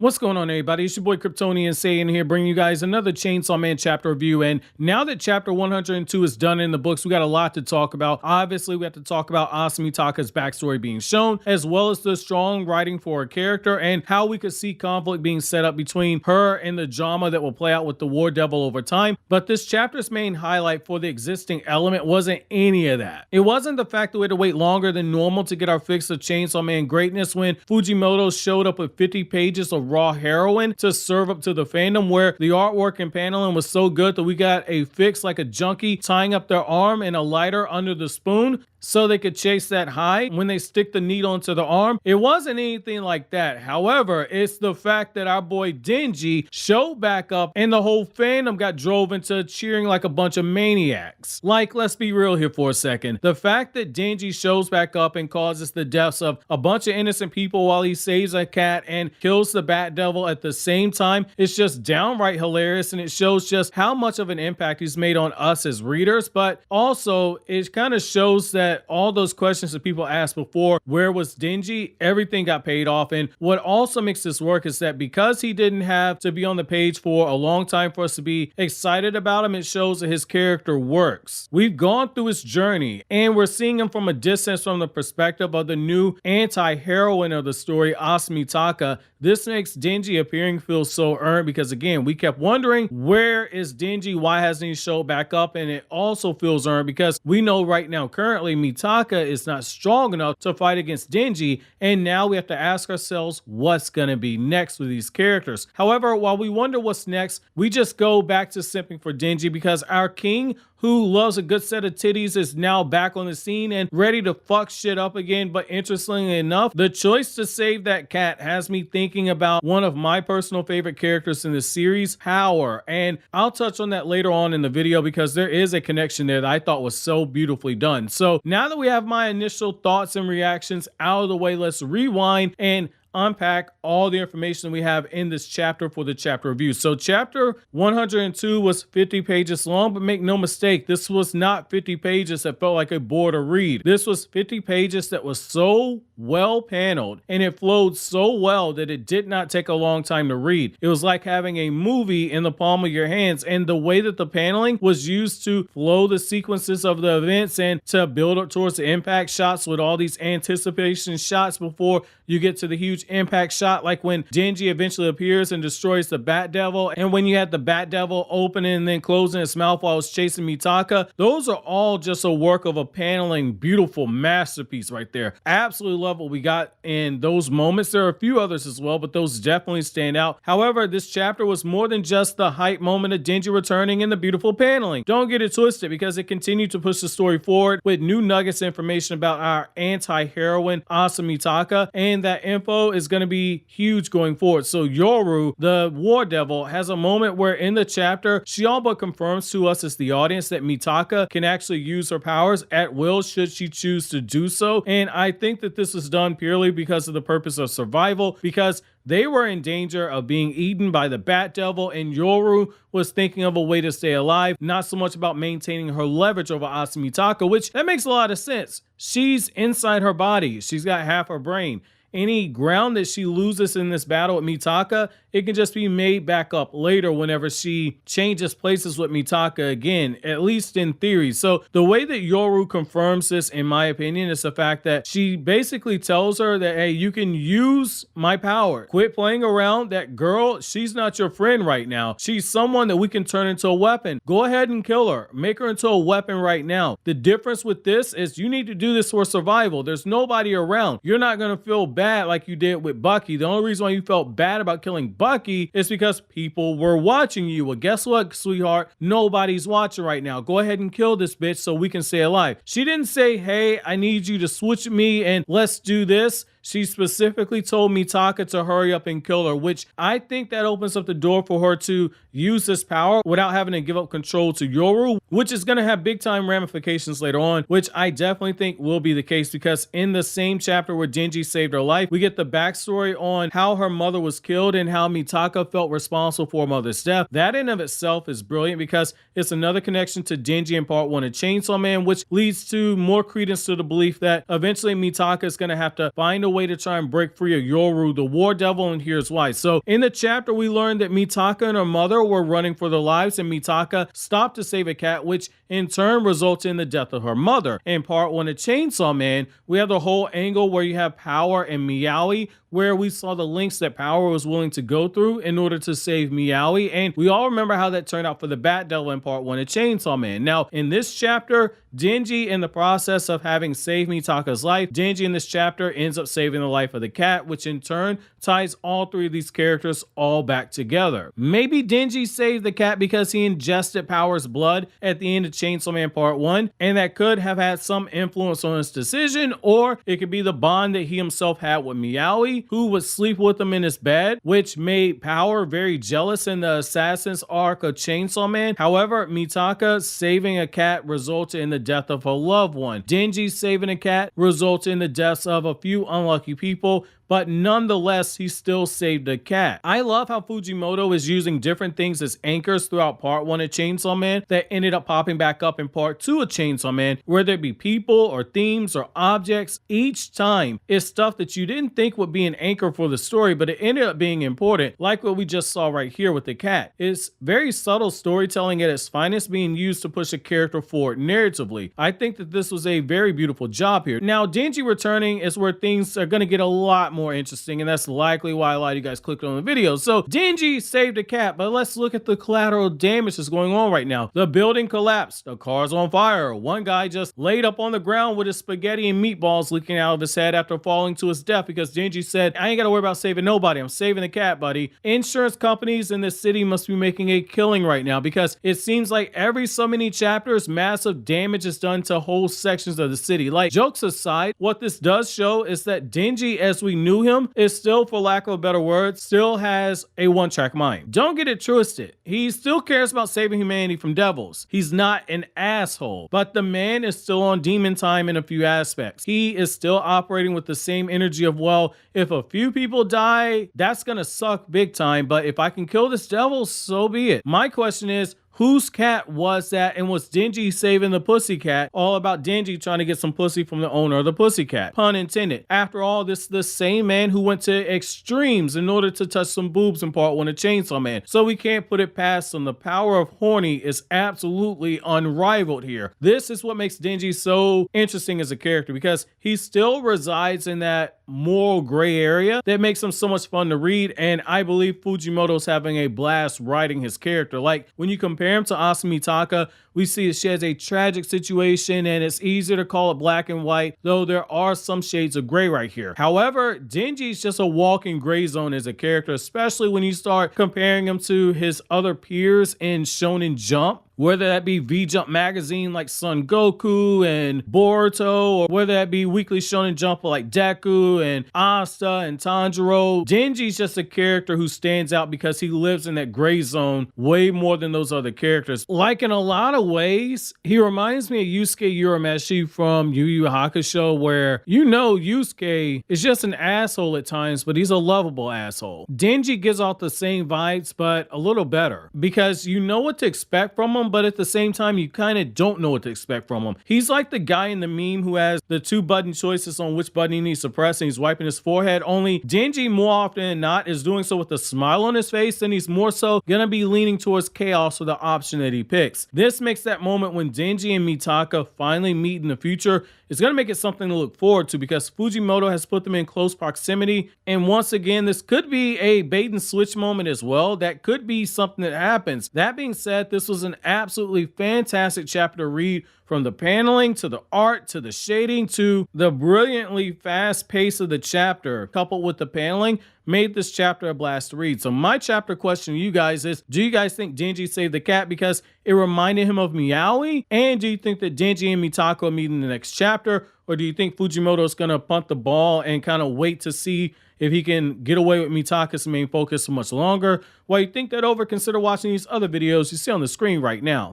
What's going on, everybody? It's your boy Kryptonian saying here, bringing you guys another Chainsaw Man chapter review. And now that chapter 102 is done in the books, we got a lot to talk about. Obviously, we have to talk about Asa Mitaka's backstory being shown, as well as the strong writing for her character and how we could see conflict being set up between her and the drama that will play out with the War Devil over time. But this chapter's main highlight for the existing element wasn't any of that. It wasn't the fact that we had to wait longer than normal to get our fix of Chainsaw Man greatness when Fujimoto showed up with 50 pages of raw heroin to serve up to the fandom, where the artwork and paneling was so good that we got a fix like a junkie tying up their arm and a lighter under the spoon so they could chase that high when they stick the needle into the arm. It wasn't anything like that. However, it's the fact that our boy Denji showed back up and the whole fandom got drove into cheering like a bunch of maniacs. Like, let's be real here for a second. The fact that Denji shows back up and causes the deaths of a bunch of innocent people while he saves a cat and kills the Bat Devil at the same time is just downright hilarious, and it shows just how much of an impact he's made on us as readers. But also, it kind of shows that all those questions that people asked before, where was Denji? Everything got paid off. And what also makes this work is that because he didn't have to be on the page for a long time for us to be excited about him, it shows that his character works. We've gone through his journey and we're seeing him from a distance from the perspective of the new anti-heroine of the story, Asa Mitaka. This makes Denji appearing feel so earned because, again, we kept wondering, where is Denji? Why hasn't he showed back up? And it also feels earned because we know right now, currently, Mitaka is not strong enough to fight against Denji, and now we have to ask ourselves what's going to be next with these characters. However, while we wonder what's next, we just go back to simping for Denji because our king, who loves a good set of titties, is now back on the scene and ready to fuck shit up again. But interestingly enough, the choice to save that cat has me thinking about one of my personal favorite characters in the series, Power. And I'll touch on that later on in the video because there is a connection there that I thought was so beautifully done. So now that we have my initial thoughts and reactions out of the way, let's rewind and unpack all the information we have in this chapter for the chapter review. So chapter 102 was 50 pages long, but make no mistake, this was not 50 pages that felt like a bore to read. This was 50 pages that was so well paneled and it flowed so well that it did not take a long time to read. It was like having a movie in the palm of your hands, and the way that the paneling was used to flow the sequences of the events and to build up towards the impact shots with all these anticipation shots before you get to the huge impact shot, like when Denji eventually appears and destroys the Bat Devil, and when you had the Bat Devil opening and then closing its mouth while it's chasing Mitaka. Those are all just a work of a paneling, beautiful masterpiece right there. Absolutely love what we got in those moments. There are a few others as well, but those definitely stand out. However, this chapter was more than just the hype moment of Denji returning and the beautiful paneling. Don't get it twisted, because it continued to push the story forward with new nuggets of information about our anti-heroine Asa Mitaka, and that info is going to be huge going forward. So Yoru, the War Devil, has a moment where in the chapter she all but confirms to us as the audience that Mitaka can actually use her powers at will should she choose to do so. And I think that this is done purely because of the purpose of survival, because they were in danger of being eaten by the Bat Devil, and Yoru was thinking of a way to stay alive, not so much about maintaining her leverage over Asa Mitaka, which that makes a lot of sense. She's inside her body. She's got half her brain. Any ground that she loses in this battle with Mitaka, it can just be made back up later whenever she changes places with Mitaka again, at least in theory. So the way that Yoru confirms this, in my opinion, is the fact that she basically tells her that, hey, you can use my power. Quit playing around. That girl, she's not your friend right now. She's someone that we can turn into a weapon. Go ahead and kill her. Make her into a weapon right now. The difference with this is you need to do this for survival. There's nobody around. You're not going to feel bad like you did with Bucky. The only reason why you felt bad about killing Bucky is because people were watching you. Well, guess what, sweetheart? Nobody's watching right now. Go ahead and kill this bitch so we can stay alive. She didn't say, hey, I need you to switch me and let's do this. She specifically told Mitaka to hurry up and kill her, which I think that opens up the door for her to use this power without having to give up control to Yoru, which is going to have big time ramifications later on, which I definitely think will be the case, because in the same chapter where Denji saved her life, we get the backstory on how her mother was killed and how Mitaka felt responsible for her mother's death. That in of itself is brilliant because it's another connection to Denji in part 1 of Chainsaw Man, which leads to more credence to the belief that eventually Mitaka is going to have to find a way to try and break free of Yoru, the war devil, and here's why. So in the chapter, we learned that Mitaka and her mother were running for their lives, and Mitaka stopped to save a cat, which in turn results in the death of her mother. In part 1 of Chainsaw Man, we have the whole angle where you have Power and Meowie, where we saw the lengths that Power was willing to go through in order to save Meowie, and we all remember how that turned out for the Bat Devil in part 1 of Chainsaw Man. Now, in this chapter, Denji, in the process of having saved Mitaka's life, Denji in this chapter ends up saving the life of the cat, which in turn ties all three of these characters all back together. Maybe Denji saved the cat because he ingested Power's blood at the end of Chainsaw Man Part 1, and that could have had some influence on his decision, or it could be the bond that he himself had with Meowie, who would sleep with him in his bed, which made Power very jealous in the Assassin's arc of Chainsaw Man. However, Mitaka saving a cat resulted in the death of her loved one. Denji saving a cat resulted in the deaths of a few unlucky people, but nonetheless, he still saved a cat. I love how Fujimoto is using different things as anchors throughout part 1 of Chainsaw Man that ended up popping back up in part 2 of Chainsaw Man, whether it be people or themes or objects. Each time is stuff that you didn't think would be an anchor for the story, but it ended up being important, like what we just saw right here with the cat. It's very subtle storytelling at its finest, being used to push a character forward narratively. I think that this was a very beautiful job here. Now, Denji returning is where things are going to get a lot more interesting, and that's likely why a lot of you guys clicked on the video. So Denji saved a cat, but let's look at the collateral damage that's going on right now. The building collapsed, the car's on fire, one guy just laid up on the ground with his spaghetti and meatballs leaking out of his head after falling to his death because Denji said, I ain't gotta worry about saving nobody, I'm saving the cat, buddy. Insurance companies in this city must be making a killing right now because it seems like every so many chapters massive damage is done to whole sections of the city. Like, jokes aside, what this does show is that Denji, as we knew him, is still, for lack of a better word, still has a one-track mind. Don't get it twisted. He still cares about saving humanity from devils. He's not an asshole, but the man is still on demon time in a few aspects. He is still operating with the same energy of, well, if a few people die, that's gonna suck big time, but if I can kill this devil, so be it. My question is, whose cat was that, and was Denji saving the pussycat all about Denji trying to get some pussy from the owner of the pussycat? Pun intended. After all, this is the same man who went to extremes in order to touch some boobs in part 1 of Chainsaw Man, so we can't put it past him. The power of horny is absolutely unrivaled here. This is what makes Denji so interesting as a character, because he still resides in that moral gray area that makes him so much fun to read, and I believe Fujimoto's having a blast writing his character. Like, when you compare him to Asa Mitaka, we see that she has a tragic situation and it's easier to call it black and white, though there are some shades of gray right here. However, Denji is just a walking gray zone as a character, especially when you start comparing him to his other peers in Shonen Jump, whether that be V-Jump magazine like Son Goku and Boruto, or whether that be Weekly Shonen Jump like Deku and Asta and Tanjiro. Denji's just a character who stands out because he lives in that gray zone way more than those other characters. Like, in a lot of ways, he reminds me of Yusuke Urameshi from Yu Yu Hakusho, where you know Yusuke is just an asshole at times, but he's a lovable asshole. Denji gives off the same vibes, but a little better, because you know what to expect from him, but at the same time, you kind of don't know what to expect from him. He's like the guy in the meme who has the 2 button choices on which button he needs to press, and he's wiping his forehead. Only Denji, more often than not, is doing so with a smile on his face, and he's more so gonna be leaning towards chaos for the option that he picks. This makes that moment when Denji and Mitaka finally meet in the future, it's gonna make it something to look forward to, because Fujimoto has put them in close proximity, and once again, this could be a bait and switch moment as well. That could be something that happens. That being said, this was an absolutely fantastic chapter to read, from the paneling to the art to the shading to the brilliantly fast pace of the chapter, coupled with the paneling, made this chapter a blast to read. So my chapter question to you guys is, do you guys think Denji saved the cat because it reminded him of Meowie? And do you think that Denji and Mitaka meet in the next chapter? Or do you think Fujimoto's gonna punt the ball and kind of wait to see if he can get away with Mitaka's main focus for much longer? While you think that over, consider watching these other videos you see on the screen right now.